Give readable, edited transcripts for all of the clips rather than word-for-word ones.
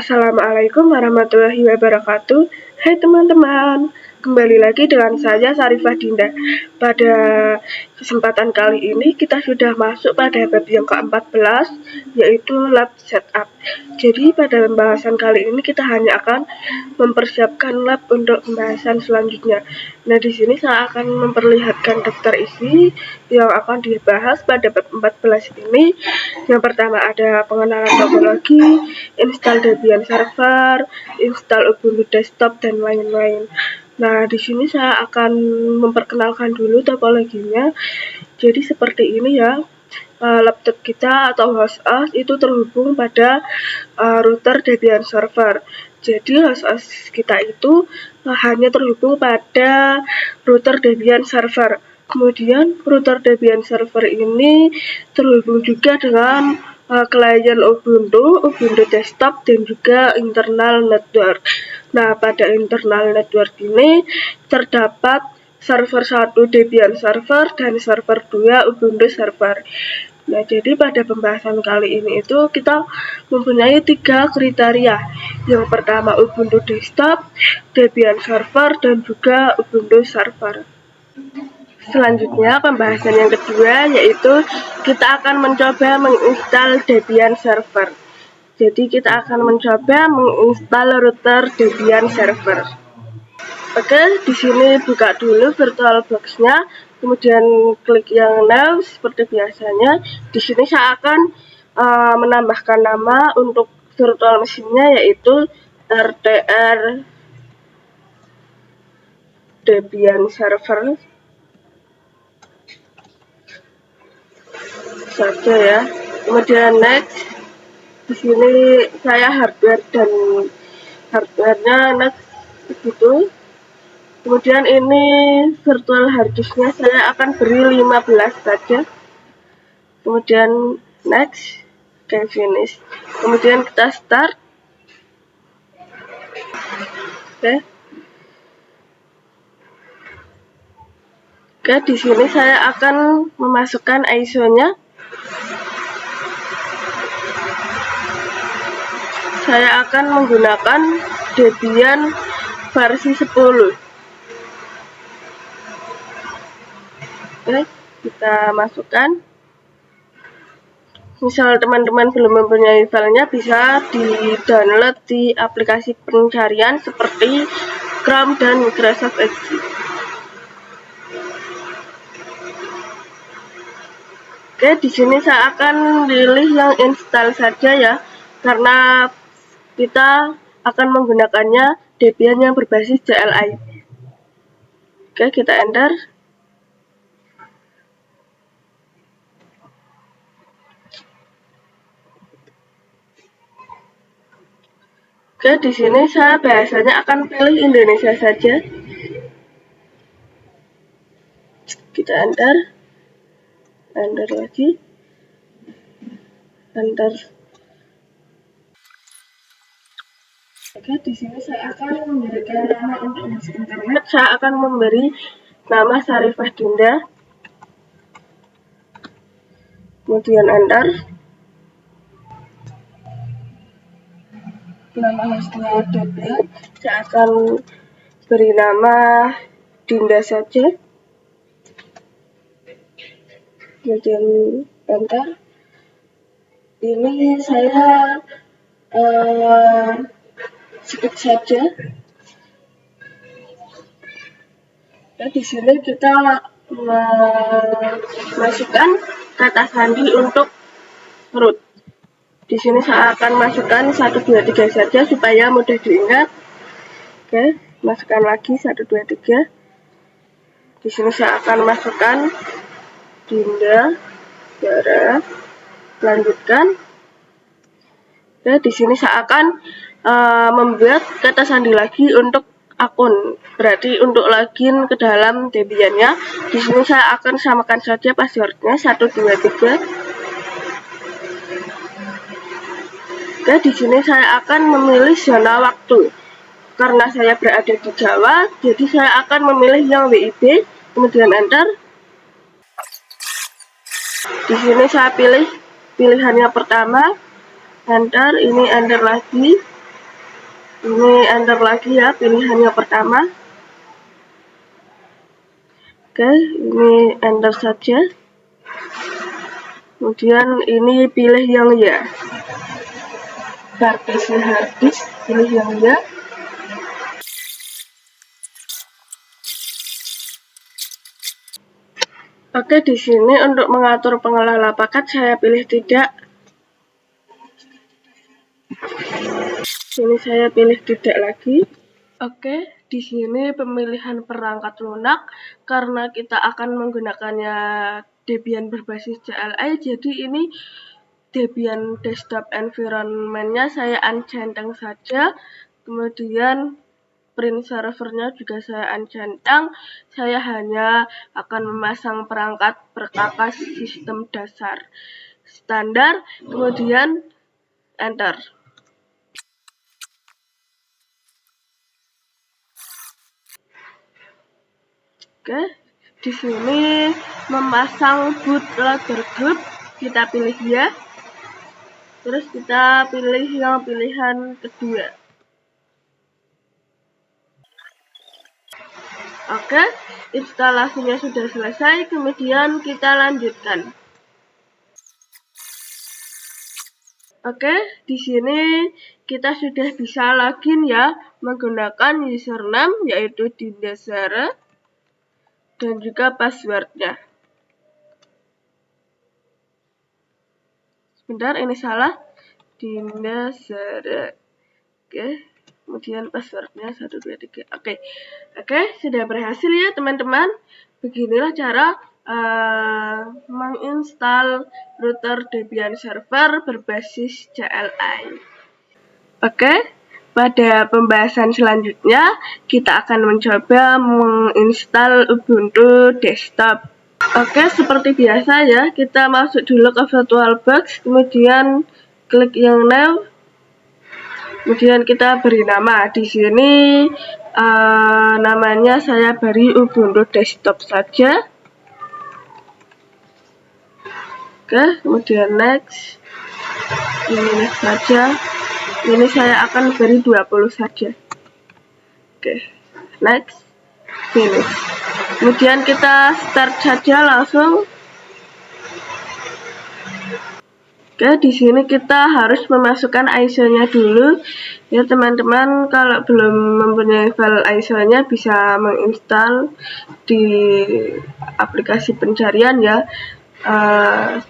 Assalamualaikum warahmatullahi wabarakatuh. Hai teman-teman, kembali lagi dengan saya Sarifah Dinda. Pada kesempatan kali ini kita sudah masuk pada bab yang ke-14, yaitu lab setup. Jadi pada pembahasan kali ini kita hanya akan mempersiapkan lab untuk pembahasan selanjutnya. Nah, di sini saya akan memperlihatkan daftar isi yang akan dibahas pada bab 14 ini. Yang pertama ada pengenalan topologi, install Debian server, install Ubuntu desktop, dan lain-lain. Nah, di sini saya akan memperkenalkan dulu topologinya. Jadi seperti ini ya. Laptop kita atau host OS itu terhubung pada router Debian server. Jadi host OS kita itu hanya terhubung pada router Debian server. Kemudian router Debian server ini terhubung juga dengan klien Ubuntu desktop, dan juga internal network. Nah, pada internal network ini terdapat server 1 Debian server dan server 2 Ubuntu server. Nah, jadi pada pembahasan kali ini itu kita mempunyai 3 kriteria. Yang pertama Ubuntu desktop, Debian server, dan juga Ubuntu server. Selanjutnya pembahasan yang kedua yaitu kita akan mencoba menginstal Debian server. Jadi kita akan mencoba menginstal router Debian server. Oke, di sini buka dulu VirtualBox-nya, kemudian klik yang new seperti biasanya. Di sini saya akan menambahkan nama untuk virtual mesinnya yaitu RTR Debian server saja ya. Kemudian next. Di sini saya hardwarenya next begitu. Kemudian ini virtual harddisknya saya akan beri 15 saja. Kemudian next, oke, finish. Kemudian kita start. Oke, di sini saya akan memasukkan ISO-nya. Saya akan menggunakan Debian versi 10. Oke, kita masukkan. Misal teman-teman belum mempunyai filenya, bisa di-download di aplikasi pencarian seperti Chrome dan Microsoft Edge. Oke, di sini saya akan pilih yang install saja ya, karena kita akan menggunakannya Debian yang berbasis CLI. Oke, kita enter. Oke, di sini saya biasanya akan pilih Indonesia saja. Kita enter lagi, enter. Oke, di sini saya akan memberikan nama untuk host internet. Saya akan memberi nama Sarifah Dinda. Kemudian enter. Nama hostnya Debian, saya akan beri nama Dinda saja. Kemudian enter. Ini saya skip saja. Nah, di sini kita masukkan kata sandi untuk root. Di sini saya akan masukkan 1, 2, 3 saja supaya mudah diingat. Oke, masukkan lagi 1, 2, 3. Di sini saya akan masukkan Dinda, Dara, lanjutkan. Oke, di sini saya akan membuat kata sandi lagi untuk akun, berarti untuk login ke dalam Debian-nya. Di sini saya akan samakan saja passwordnya 1, 2, 3. Oke, di sini saya akan memilih zona waktu. Karena saya berada di Jawa, jadi saya akan memilih yang WIB, kemudian enter. Di sini saya pilih pilihannya pertama, enter, ini enter lagi. Ini enter lagi ya pilihannya pertama. Oke, ini enter saja. Kemudian ini pilih yang ya. Partition hard disk, pilih yang ya. Oke, di sini untuk mengatur pengelola paket saya pilih tidak. Ini saya pilih tidak lagi. Oke, di sini pemilihan perangkat lunak karena kita akan menggunakannya Debian berbasis CLI, jadi ini Debian desktop environment-nya saya uncentang saja. Kemudian print servernya juga saya uncentang. Saya hanya akan memasang perangkat perkakas sistem dasar standar, kemudian enter. Oke, di sini memasang bootloader group, kita pilih ya. Terus kita pilih yang pilihan kedua. Oke, instalasinya sudah selesai, kemudian kita lanjutkan. Oke, di sini kita sudah bisa login ya menggunakan username yaitu Dinda Zara dan juga passwordnya. Sebentar, ini salah. Dinda Zara. Oke, kemudian passwordnya 123. Oke, sudah berhasil ya teman-teman. Beginilah cara menginstal router Debian server berbasis CLI. Oke, pada pembahasan selanjutnya kita akan mencoba menginstal Ubuntu desktop. Oke, seperti biasa ya, kita masuk dulu ke VirtualBox, kemudian klik yang new, kemudian kita beri nama. Di sini namanya saya beri Ubuntu desktop saja. Oke, kemudian next, ini saja. Ini saya akan beri 20 saja. Oke, next, finish. Kemudian kita start saja langsung. Oke, di sini kita harus memasukkan ISO-nya dulu. Ya teman-teman, kalau belum mempunyai file ISO-nya bisa menginstal di aplikasi pencarian ya.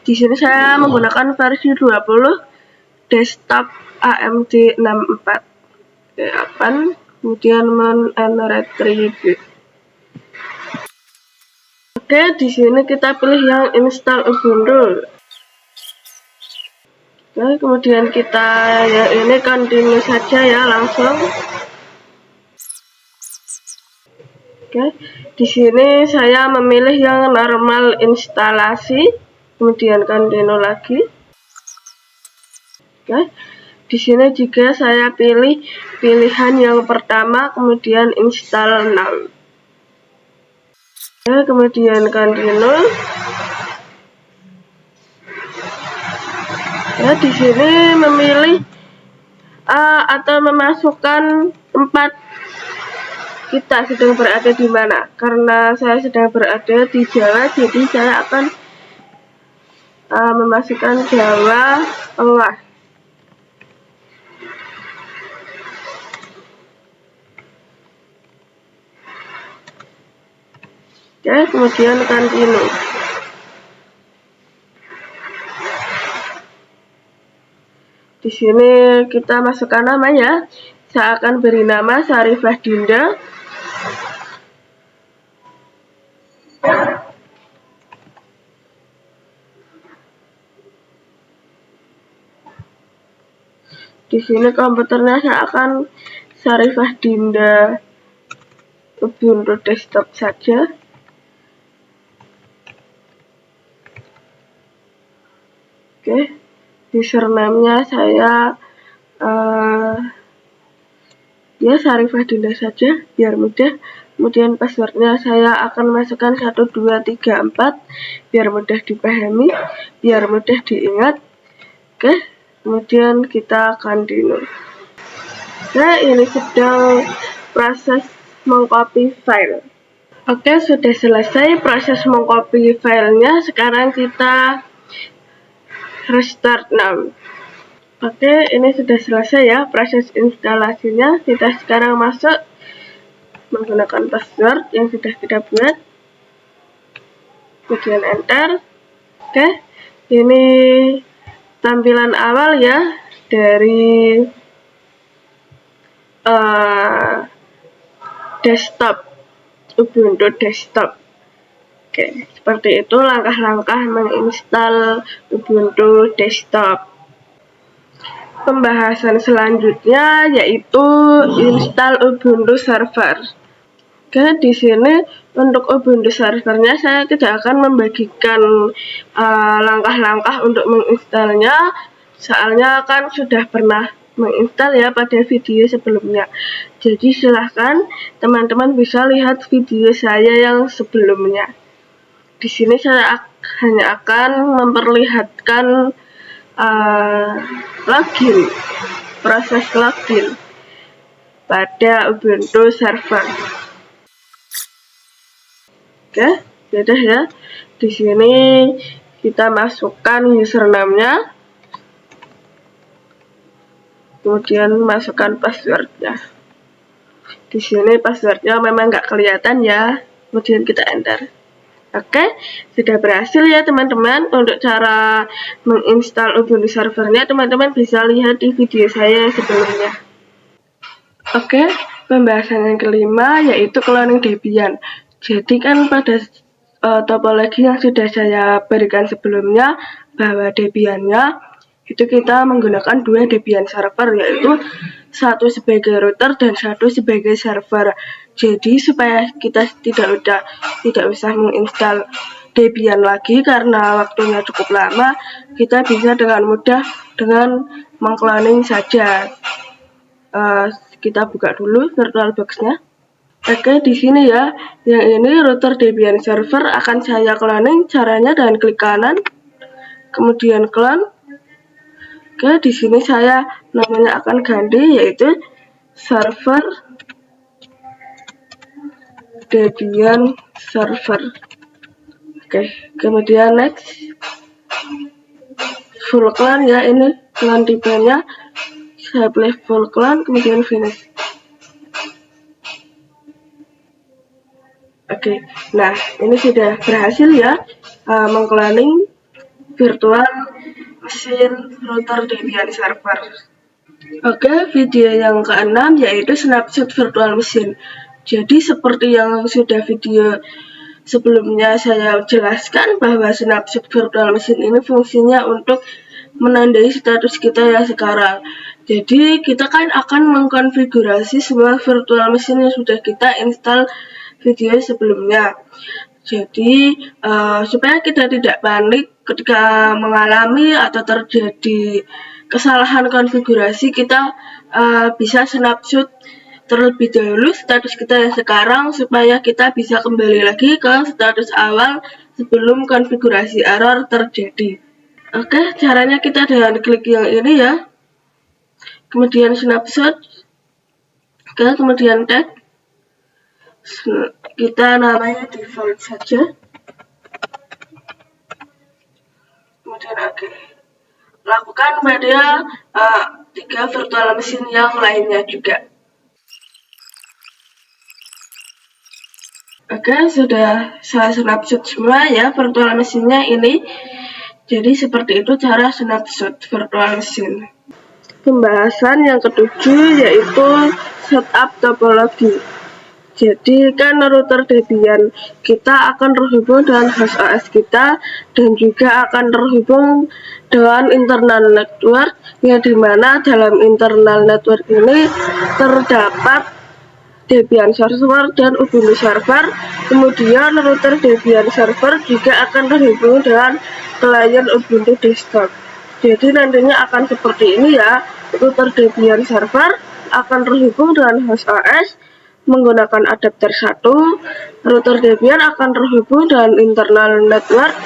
Di sini saya menggunakan versi 20 desktop AMD 64. Oke, open, kemudian retrieve. Oke, di sini kita pilih yang install Ubuntu. Oke, kemudian kita ya ini continue saja ya langsung. Oke, di sini saya memilih yang normal instalasi, kemudian continue lagi. Oke, di sini juga saya pilih pilihan yang pertama, kemudian install now. Oke, kemudian continue. Ya, di sini memilih atau memasukkan tempat kita sedang berada di mana. Karena saya sedang berada di Jawa, jadi saya akan memasukkan Jawa Tengah. Oke, kemudian continue. Di sini kita masukkan namanya. Saya akan beri nama Sarifah Dinda. Di sini komputernya saya akan Sarifah Dinda Ubuntu desktop saja. Oke, username-nya saya ya Sarifah Dinda saja biar mudah. Kemudian passwordnya saya akan masukkan 1234 biar mudah dipahami, biar mudah diingat. Oke, kemudian kita continue. Nah, ini sedang proses mengcopy file. Oke, sudah selesai proses mengcopy filenya. Sekarang kita restart now. Oke, ini sudah selesai ya proses instalasinya. Kita sekarang masuk menggunakan password yang sudah kita buat. Kemudian enter. Oke, ini tampilan awal ya dari desktop Ubuntu desktop. Oke, seperti itu langkah-langkah menginstal Ubuntu desktop. Pembahasan selanjutnya yaitu install Ubuntu server. Oke, di sini untuk Ubuntu servernya saya tidak akan membagikan langkah-langkah untuk menginstalnya, soalnya kan sudah pernah menginstal ya pada video sebelumnya. Jadi silahkan teman-teman bisa lihat video saya yang sebelumnya. Di sini saya hanya akan memperlihatkan proses login pada Ubuntu server. Oke, sudah ya. Di sini kita masukkan username-nya, kemudian masukkan passwordnya. Di sini passwordnya memang nggak kelihatan ya, kemudian kita enter. Oke, sudah berhasil ya teman-teman. Untuk cara menginstal Ubuntu servernya, teman-teman bisa lihat di video saya sebelumnya. Oke, pembahasan yang kelima yaitu cloning Debian. Jadi kan pada topologi yang sudah saya berikan sebelumnya, bahwa Debiannya itu kita menggunakan 2 Debian server, yaitu satu sebagai router dan satu sebagai server. Jadi supaya kita tidak usah menginstal Debian lagi karena waktunya cukup lama, kita bisa dengan mudah dengan mengcloning saja. Kita buka dulu VirtualBox-nya. Oke, di sini ya, yang ini router Debian server akan saya cloning. Caranya dengan klik kanan, kemudian clone. Oke, di sini saya namanya akan ganti yaitu server Debian server. Oke, kemudian next, full clone ya, ini clone tipenya. Saya pilih full clone, kemudian finish. Oke, nah ini sudah berhasil ya mengcloning virtual mesin router Debian server. Oke, video yang keenam yaitu snapshot virtual mesin. Jadi seperti yang sudah video sebelumnya saya jelaskan, bahwa snapshot virtual mesin ini fungsinya untuk menandai status kita yang sekarang. Jadi kita kan akan mengkonfigurasi semua virtual mesin yang sudah kita install video sebelumnya. Jadi supaya kita tidak panik ketika mengalami atau terjadi kesalahan konfigurasi, kita bisa snapshot terlebih dahulu status kita yang sekarang, supaya kita bisa kembali lagi ke status awal sebelum konfigurasi error terjadi. Oke, caranya kita dengan klik yang ini ya, kemudian snapshot, kemudian tag, kita namanya default saja, kemudian oke. Lakukan pada 3 virtual mesin yang lainnya juga. Oke, sudah saya snapshot semua ya virtual mesinnya ini. Jadi seperti itu cara snapshot virtual mesin. Pembahasan yang ketujuh yaitu setup topologi. Jadi kan router Debian kita akan terhubung dengan host OS kita, dan juga akan terhubung dengan internal network, yang dimana dalam internal network ini terdapat Debian server dan Ubuntu server. Kemudian router Debian server juga akan terhubung dengan klien Ubuntu desktop. Jadi nantinya akan seperti ini ya, router Debian server akan terhubung dengan host OS menggunakan adapter 1, router Debian akan terhubung dengan internal network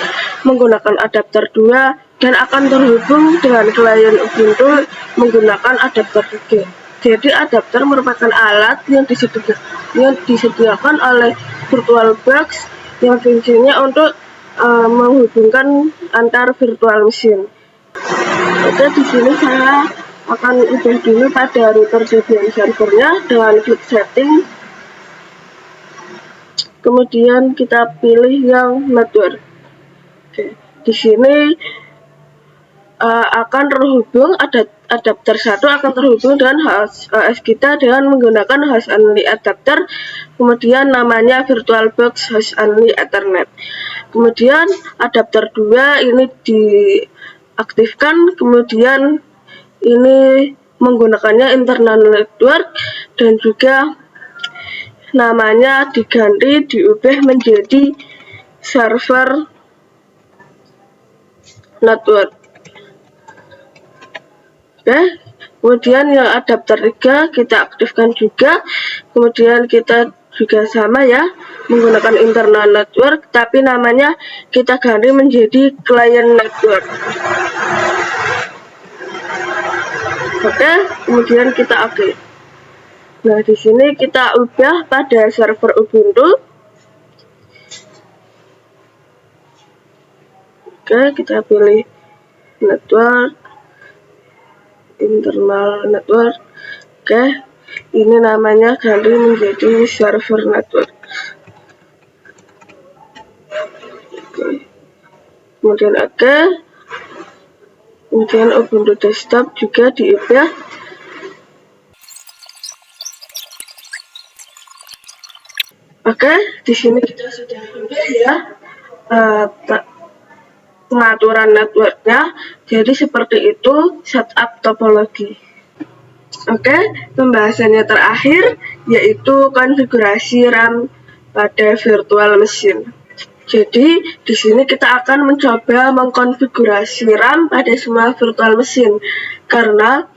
menggunakan adapter 2, dan akan terhubung dengan klien Ubuntu menggunakan adapter 3. Jadi adapter merupakan alat yang disediakan oleh VirtualBox yang fungsinya untuk menghubungkan antar virtual machine. Oke, di sini saya akan ubah dulu pada router Debian servernya dengan klik setting. Kemudian kita pilih yang network. Oke, di sini akan terhubung adapter 1 akan terhubung dengan host OS kita dengan menggunakan host only adapter, kemudian namanya VirtualBox host only Ethernet. Kemudian adapter 2 ini diaktifkan, kemudian ini menggunakannya internal network dan juga namanya diubah menjadi server network. Oke, kemudian yang adapter 3 kita aktifkan juga, kemudian kita juga sama ya, menggunakan internal network, tapi namanya kita ganti menjadi client network. Oke, kemudian kita oke. Nah, di sini kita ubah pada server Ubuntu. Oke, kita pilih network, internal network. Oke, ini namanya ganti menjadi server network. Oke. Kemudian oke. Kemudian Ubuntu desktop juga diubah. Oke, di sini kita sudah ubah ya pengaturan networknya. Jadi seperti itu setup topologi. Oke, pembahasannya terakhir yaitu konfigurasi RAM pada virtual machine. Jadi di sini kita akan mencoba mengkonfigurasi RAM pada semua virtual machine, karena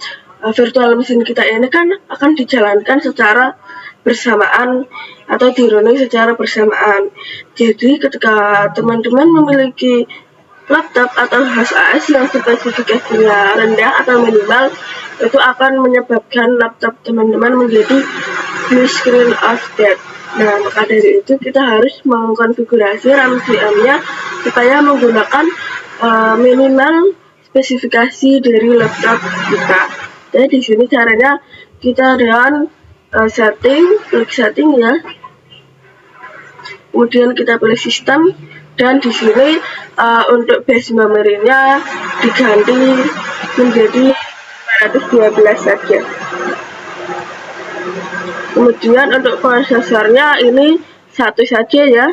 virtual machine kita ini kan akan dijalankan secara bersamaan atau dirunning secara bersamaan. Jadi ketika teman-teman memiliki laptop atau host OS yang spesifikasinya rendah atau minimal, itu akan menyebabkan laptop teman-teman menjadi blue screen of death. Nah, maka dari itu kita harus mengkonfigurasi RAM VM-nya supaya menggunakan minimal spesifikasi dari laptop kita. Jadi di sini caranya kita dengan klik setting ya. Kemudian kita pilih sistem, dan di sini untuk base memorinya diganti menjadi 512 saja. Kemudian untuk prosesornya ini 1 saja ya.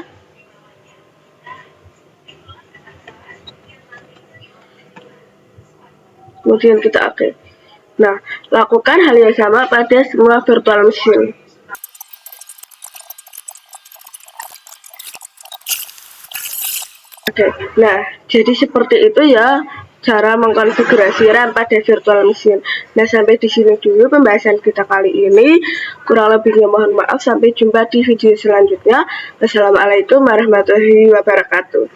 Kemudian kita oke. Nah, lakukan hal yang sama pada semua virtual machine. Oke, nah jadi seperti itu ya cara mengkonfigurasi RAM pada virtual machine. Nah, sampai di sini dulu pembahasan kita kali ini. Kurang lebihnya mohon maaf. Sampai jumpa di video selanjutnya. Wassalamualaikum warahmatullahi wabarakatuh.